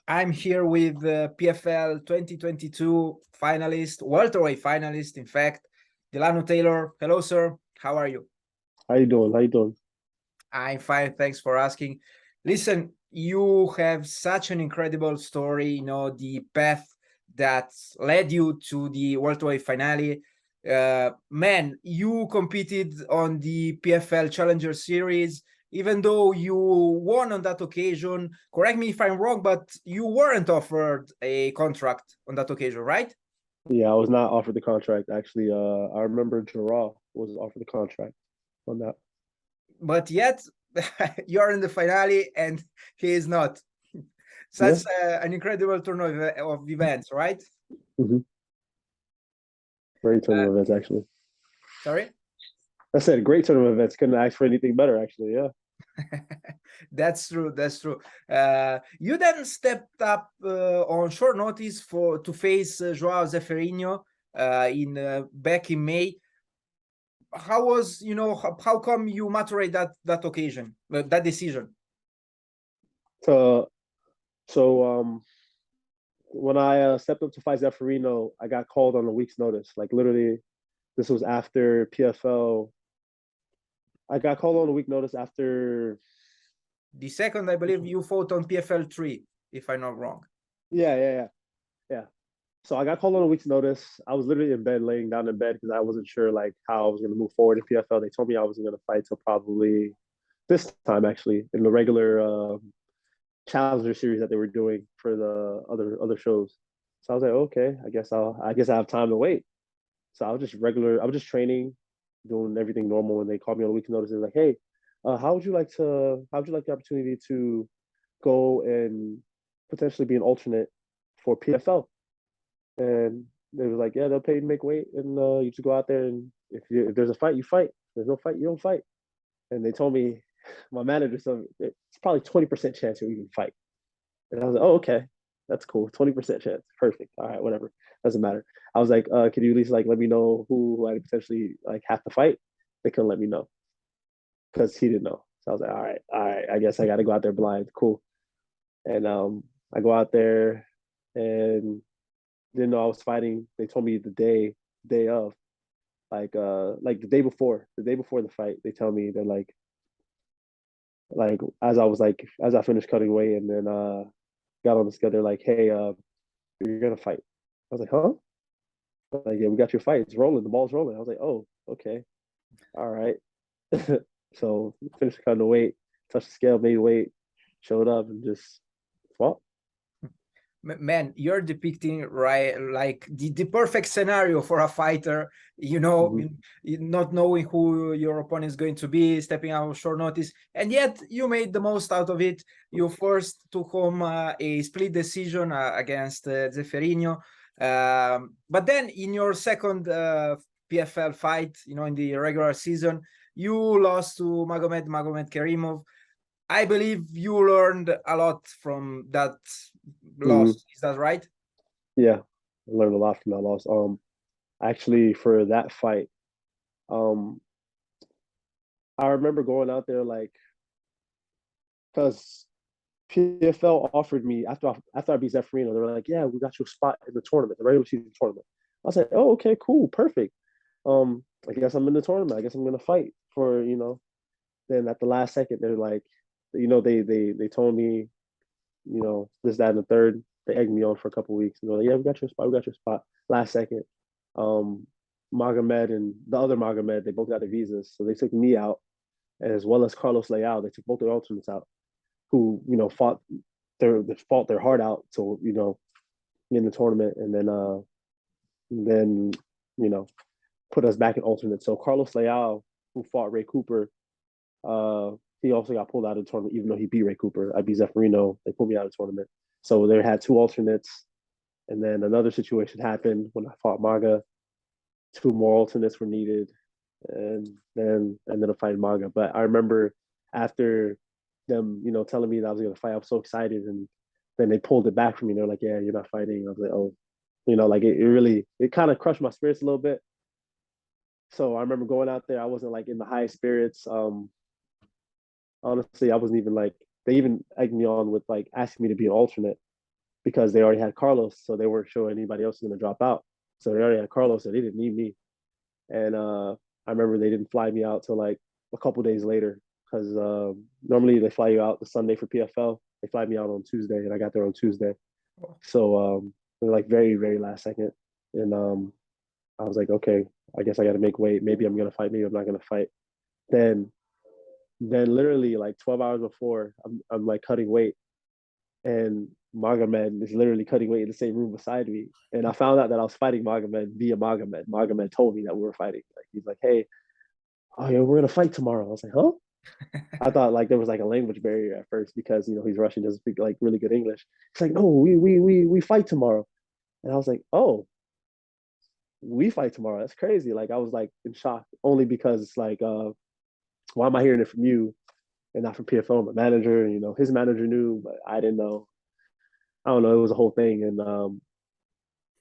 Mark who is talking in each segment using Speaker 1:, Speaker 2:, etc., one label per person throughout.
Speaker 1: I'm here with PFL 2022 finalist, welterweight finalist, in fact, Dilano Taylor. Hello, sir. How are you?
Speaker 2: How you doing? How you doing?
Speaker 1: I'm fine. Thanks for asking. Listen, you have such an incredible story, the path that led you to the welterweight finale. Man, you competed on the PFL Challenger Series, even though you won on that occasion. Correct me if I'm wrong, but you weren't offered a contract on that occasion, right?
Speaker 2: Yeah, I was not offered the contract actually. I remember Joao was offered the contract on that.
Speaker 1: But yet, you're in the finale and he is not.
Speaker 2: Yeah.
Speaker 1: Such an incredible turn of events, right?
Speaker 2: hmm Great turn
Speaker 1: Uh,
Speaker 2: of events actually.
Speaker 1: Sorry?
Speaker 2: I said great turn of events. Couldn't ask for anything better actually. Yeah.
Speaker 1: That's true. That's true. You then stepped up on short notice to face Joao Zeferino in back in May. How was how come you maturate that occasion, that decision?
Speaker 2: So so when I stepped up to fight Zeferino, I got called on a week's notice. Like literally, this was after PFL. I got called on a week notice after.
Speaker 1: The second, I believe, you fought on PFL 3, if I'm not wrong.
Speaker 2: Yeah. So I got called on a week's notice. I was literally in bed, laying down in bed because I wasn't sure like how I was going to move forward in PFL. They told me I wasn't going to fight till probably this time actually in the regular Challenger series that they were doing for the other shows. So I was like, okay, I guess I have time to wait. So I was just training, doing everything normal. And they called me on a week's notice. They're like, hey, how would you like the opportunity to go and potentially be an alternate for PFL? And they were like, yeah, they'll pay you to make weight, and you just go out there, and if there's a fight, you fight. If there's no fight, you don't fight. And they told me, my manager said it's probably 20% chance you'll even fight. And I was like, oh, okay, that's cool, 20% chance, perfect. All right, whatever, doesn't matter. I was like, can you at least like let me know who I potentially like have to fight? They couldn't let me know because he didn't know. So I was like, all right, I guess I got to go out there blind. Cool. And I go out there and didn't know I was fighting. They told me the day of, like the day before the fight. They tell me they're like as I finished cutting weight and then got on the scale. They're like, hey, you're gonna fight. I was like, huh? Like, yeah, we got your fight. It's rolling. The ball's rolling. I was like, oh, okay, all right. So finished cutting the weight, touched the scale, made weight, showed up, and just fought.
Speaker 1: Man, you're depicting right like the perfect scenario for a fighter,
Speaker 2: Mm-hmm.
Speaker 1: not knowing who your opponent is going to be, stepping out of short notice, and yet you made the most out of it. You first took home a split decision against Zeferino, but then in your second PFL fight, in the regular season, you lost to Magomed Magomedkerimov. I believe you learned a lot from that
Speaker 2: Mm-hmm.
Speaker 1: loss. Is that right?
Speaker 2: Yeah, I learned a lot from that loss. Actually, for that fight, um, I remember going out there like because PFL offered me after I beat Zeferino, they were like, "Yeah, we got you a spot in the tournament, the regular season tournament." I was like, "Oh, okay, cool, perfect. I guess I'm in the tournament. I guess I'm gonna fight for you know." Then at the last second, they're like, they told me, this, that, and the third. They egged me on for a couple of weeks. And they're like, "Yeah, we got your spot. We got your spot." Last second, um, Magomed and the other Magomed, they both got their visas, so they took me out, as well as Carlos Leal. They took both their alternates out, who fought their heart out to in the tournament, and then you know put us back in alternate. So Carlos Leal, who fought Ray Cooper, uh, he also got pulled out of the tournament, even though he beat Ray Cooper. I beat Zeferino. They pulled me out of the tournament. So they had two alternates, and then another situation happened when I fought Maga. Two more alternates were needed, and then I ended up fighting Maga. But I remember after them, telling me that I was gonna fight, I was so excited, and then they pulled it back from me. They're like, "Yeah, you're not fighting." I was like, "Oh," like it kind of crushed my spirits a little bit. So I remember going out there, I wasn't like in the highest spirits. Honestly, I wasn't even like they even egged me on with like asking me to be an alternate. because they already had Carlos, so they weren't sure anybody else was going to drop out. So they already had Carlos, so they didn't need me. And I remember they didn't fly me out till like a couple days later because normally they fly you out the Sunday for PFL. They fly me out on Tuesday, and I got there on Tuesday. So like very, very last second. And I was like, okay, I guess I got to make weight. Maybe I'm going to fight. Maybe I'm not going to fight. Then literally like 12 hours before, I'm like cutting weight. And Magomed is literally cutting weight in the same room beside me. And I found out that I was fighting Magomed via Magomed. Magomed told me that we were fighting. Like he's like, hey, oh yeah, we're gonna fight tomorrow. I was like, huh? I thought like there was like a language barrier at first because he's Russian, doesn't speak like really good English. He's like, no, we fight tomorrow. And I was like, oh, we fight tomorrow. That's crazy. Like I was like in shock only because it's like, why am I hearing it from you and not from PFL? My manager, his manager knew, but I didn't know. I don't know. It was a whole thing, and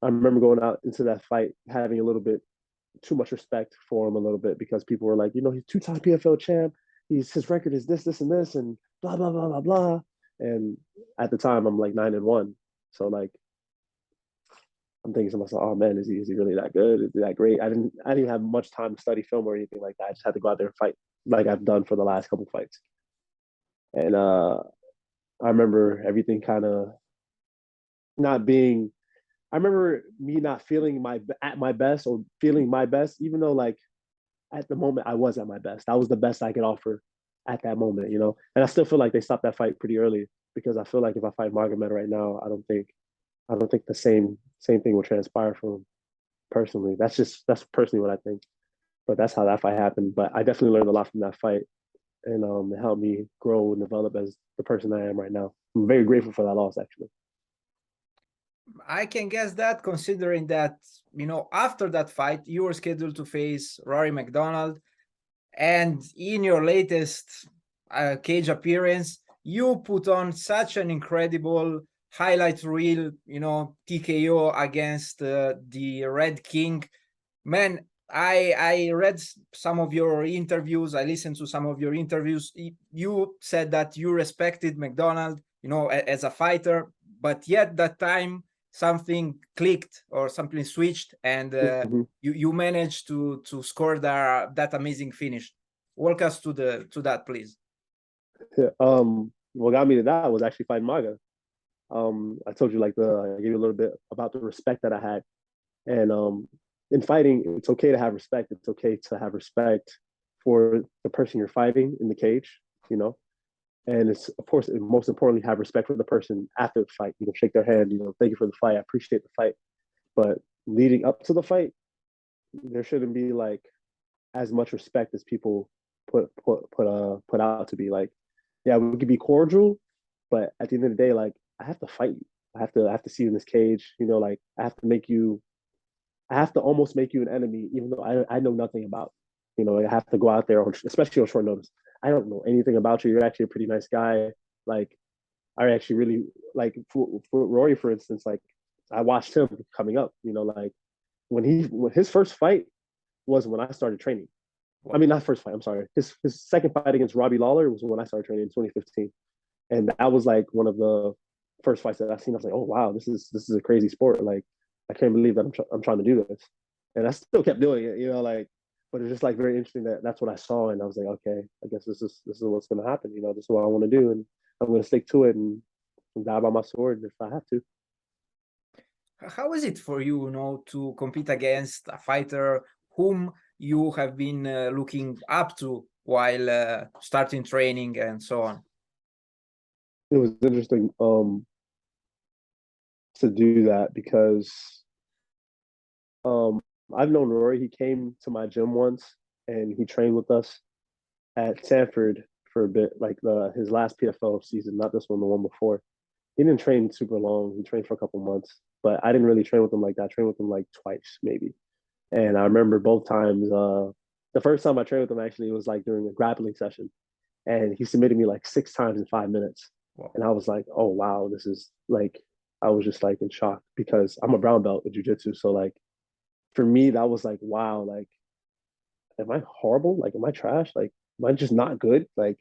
Speaker 2: I remember going out into that fight having a little bit too much respect for him a little bit because people were like, he's two-time PFL champ. His record is this, this, and this, and blah blah blah blah blah. And at the time, I'm like 9-1, so like I'm thinking to myself, oh man, is he really that good? Is he that great? I didn't even have much time to study film or anything like that. I just had to go out there and fight like I've done for the last couple fights. And I remember everything kind of not being. I remember me not feeling at my best or feeling my best, even though like at the moment I was at my best. That was the best I could offer at that moment, And I still feel like they stopped that fight pretty early because I feel like if I fight Magomed right now, I don't think the same thing will transpire for him personally. That's personally what I think. But that's how that fight happened. But I definitely learned a lot from that fight, and it helped me grow and develop as the person I am right now. I'm very grateful for that loss, actually.
Speaker 1: I can guess that, considering that, after that fight, you were scheduled to face Rory MacDonald. And in your latest cage appearance, you put on such an incredible highlight reel, TKO against the Red King. Man, I read some of your interviews. I listened to some of your interviews. You said that you respected MacDonald, as a fighter, but yet that time something clicked or something switched, and you managed to score that amazing finish. Walk us to that, please.
Speaker 2: Yeah, what got me to that was actually fighting Maga. I told you I gave you a little bit about the respect that I had, and in fighting, it's okay to have respect. It's okay to have respect for the person you're fighting in the cage, and it's, of course, most importantly, have respect for the person after the fight. Shake their hand, thank you for the fight. I appreciate the fight. But leading up to the fight, there shouldn't be like as much respect as people put out to be. Like, yeah, we could be cordial, but at the end of the day, like, I have to fight you. I have to see you in this cage. Like I have to almost make you an enemy, even though I know nothing about. I have to go out there, especially on short notice. I don't know anything about you. You're actually a pretty nice guy. Like, I actually really like for Rory, for instance. Like, I watched him coming up. Like when his first fight was when I started training. I mean, not first fight. I'm sorry. His second fight against Robbie Lawler was when I started training in 2015, and that was like one of the first fights that I've seen. I was like, oh wow, this is a crazy sport. Like, I can't believe that I'm trying to do this, and I still kept doing it. Like, but it's just like very interesting that that's what I saw, and I was like, okay, I guess this is what's going to happen. This is what I want to do, and I'm going to stick to it and die by my sword if I have to.
Speaker 1: How is it for you, to compete against a fighter whom you have been looking up to while starting training and so on?
Speaker 2: It was interesting to do that because I've known Rory. He came to my gym once and he trained with us at Sanford for a bit, like his last PFL season, not this one, the one before. He didn't train super long. He trained for a couple months, but I didn't really train with him like that. I trained with him like twice, maybe. And I remember both times. The first time I trained with him, actually, it was like during a grappling session, and he submitted me like 6 times in 5 minutes. Wow. And I was like, oh wow, this is like, I was just like in shock because I'm a brown belt in jiu-jitsu. So like, for me, that was like, wow, like, am I horrible? Like, am I trash? Like, am I just not good? Like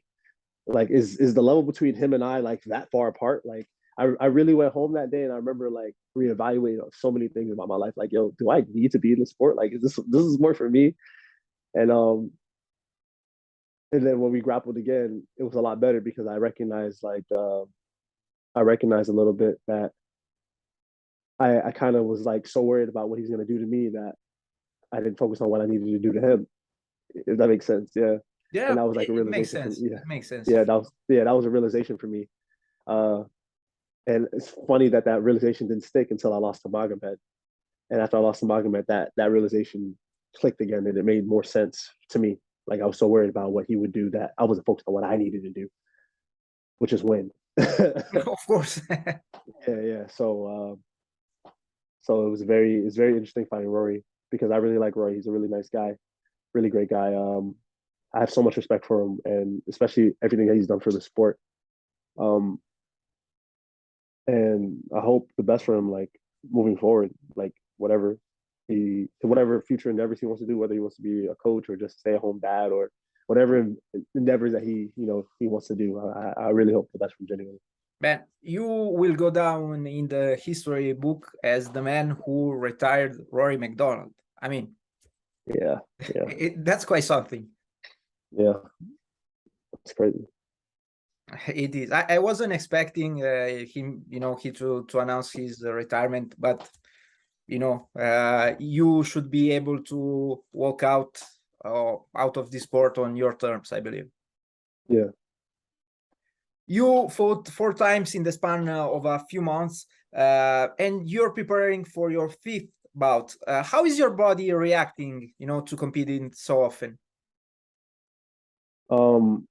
Speaker 2: is the level between him and I like that far apart? Like, I really went home that day and I remember like reevaluating so many things about my life. Like, yo, do I need to be in the sport? Like, is this is more for me? And and then when we grappled again, it was a lot better because I recognized a little bit that I kind of was like so worried about what he's gonna do to me that I didn't focus on what I needed to do to him. If that makes sense, yeah.
Speaker 1: Yeah,
Speaker 2: And that was like a
Speaker 1: it makes
Speaker 2: realization for
Speaker 1: sense.
Speaker 2: me.
Speaker 1: It makes sense.
Speaker 2: That was a realization for me. Uh, and it's funny that that realization didn't stick until I lost to Magomed. And after I lost to Magomed, that realization clicked again, and it made more sense to me. Like I was so worried about what he would do that I wasn't focused on what I needed to do, which is win.
Speaker 1: Of course.
Speaker 2: Yeah. So it's very interesting fighting Rory because I really like Rory. He's a really nice guy, really great guy. I have so much respect for him, and especially everything that he's done for the sport. Um, and I hope the best for him, like moving forward, like whatever future endeavors he wants to do, whether he wants to be a coach or just stay at home dad or whatever endeavors that he wants to do. I really hope the best for him genuinely.
Speaker 1: Man, you will go down in the history book as the man who retired Rory MacDonald. I mean,
Speaker 2: Yeah,
Speaker 1: that's quite something.
Speaker 2: yeah, it's crazy.
Speaker 1: It is. I wasn't expecting him, he to announce his retirement, but you should be able to walk out of the sport on your terms, I believe.
Speaker 2: Yeah.
Speaker 1: You fought 4 times in the span of a few months, and you're preparing for your fifth bout. How is your body reacting, to competing so often?
Speaker 2: Um,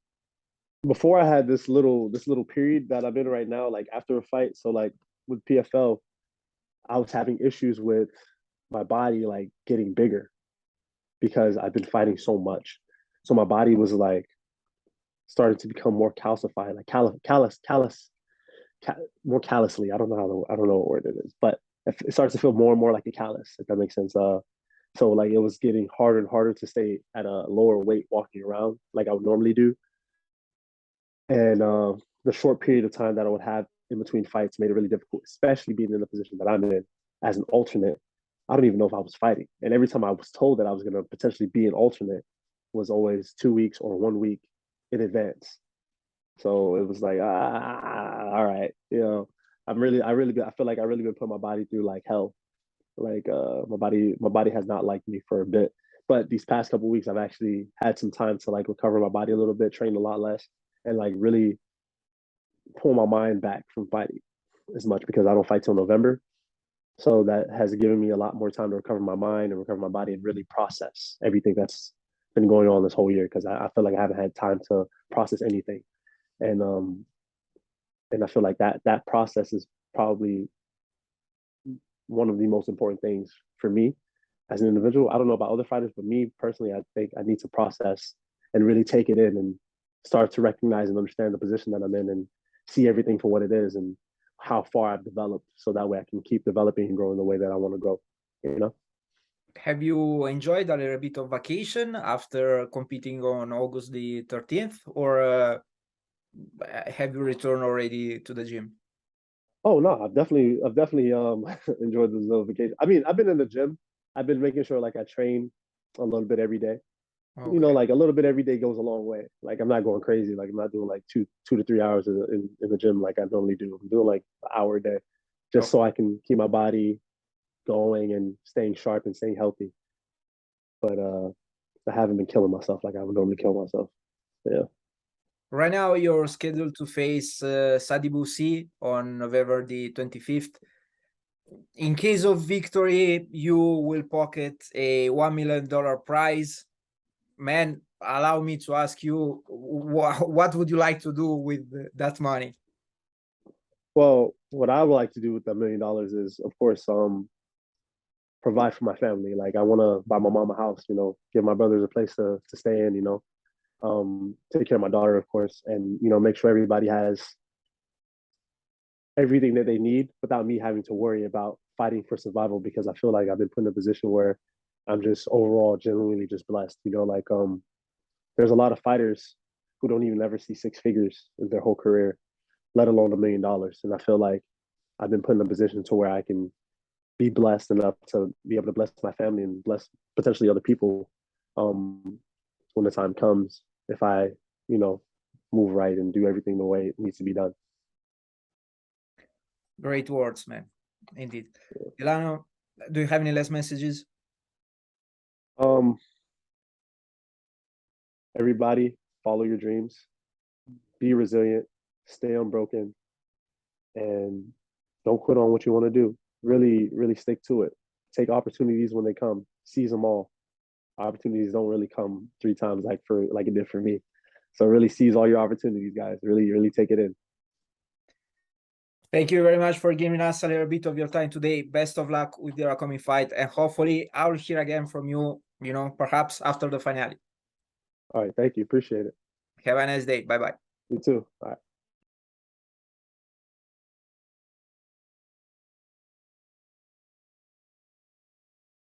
Speaker 2: Before I had this little period that I'm in right now, like after a fight. So like with PFL, I was having issues with my body like getting bigger because I've been fighting so much. So my body was like starting to become more calcified, like more callously. I don't know what word it is, but it starts to feel more and more like a callus, if that makes sense. So like it was getting harder and harder to stay at a lower weight walking around like I would normally do. And the short period of time that I would have in between fights made it really difficult, especially being in the position that I'm in as an alternate. I don't even know if I was fighting. And every time I was told that I was going to potentially be an alternate was always 2 weeks or 1 week in advance. So it was like, all right, I feel like I really been putting my body through like hell. Like my body has not liked me for a bit. But these past couple weeks, I've actually had some time to like recover my body a little bit, train a lot less, and like really pull my mind back from fighting as much because I don't fight till November. So that has given me a lot more time to recover my mind and recover my body and really process everything that's been going on this whole year because I feel like I haven't had time to process anything. And and I feel like that process is probably one of the most important things for me as an individual. I don't know about other fighters, but me personally, I think I need to process and really take it in and start to recognize and understand the position that I'm in and see everything for what it is and how far I've developed so that way I can keep developing and growing the way that I want to grow, you know?
Speaker 1: Have you enjoyed a little bit of vacation after competing on August the 13th, or have you returned already to the gym?
Speaker 2: Oh no, I've definitely enjoyed this little vacation. I mean, I've been in the gym. I've been making sure like I train a little bit every day. You know,
Speaker 1: Okay.
Speaker 2: like a little bit every day goes a long way. Like I'm not going crazy. Like I'm not doing like two to 3 hours in the gym like I normally do. I'm doing like an hour a day, just so I can keep my body going and staying sharp and staying healthy. But I haven't been killing myself like I would normally kill myself. Yeah.
Speaker 1: Right now, you're scheduled to face Sadi Boussi on November the 25th. In case of victory, you will pocket a $1 million prize. Man, allow me to ask you, what would you like to do with that money?
Speaker 2: Well, what I would like to do with $1 million is, of course, provide for my family. Like I want to buy my mom a house, you know, give my brothers a place to stay in, you know, take care of my daughter, of course, and you know, make sure everybody has everything that they need without me having to worry about fighting for survival because I feel like I've been put in a position where I'm just overall genuinely just blessed. You know, like there's a lot of fighters who don't even ever see six figures in their whole career. let alone $1 million. And I feel like I've been put in a position to where I can be blessed enough to be able to bless my family and bless potentially other people when the time comes, if I, move right and do everything the way it needs to be done.
Speaker 1: Great words, man. Indeed. Dilano, do you have any last messages?
Speaker 2: Everybody, follow your dreams, be resilient, stay unbroken, and don't quit on what you want to do. Really, really stick to it. Take opportunities when they come. Seize them all. Opportunities don't really come 3 times like it did for me. So really seize all your opportunities, guys. Really, really take it in.
Speaker 1: Thank you very much for giving us a little bit of your time today. Best of luck with your upcoming fight, and hopefully I will hear again from you, perhaps after the finale.
Speaker 2: All right, thank you. Appreciate it.
Speaker 1: Have a nice day. Bye-bye.
Speaker 2: You too. All right.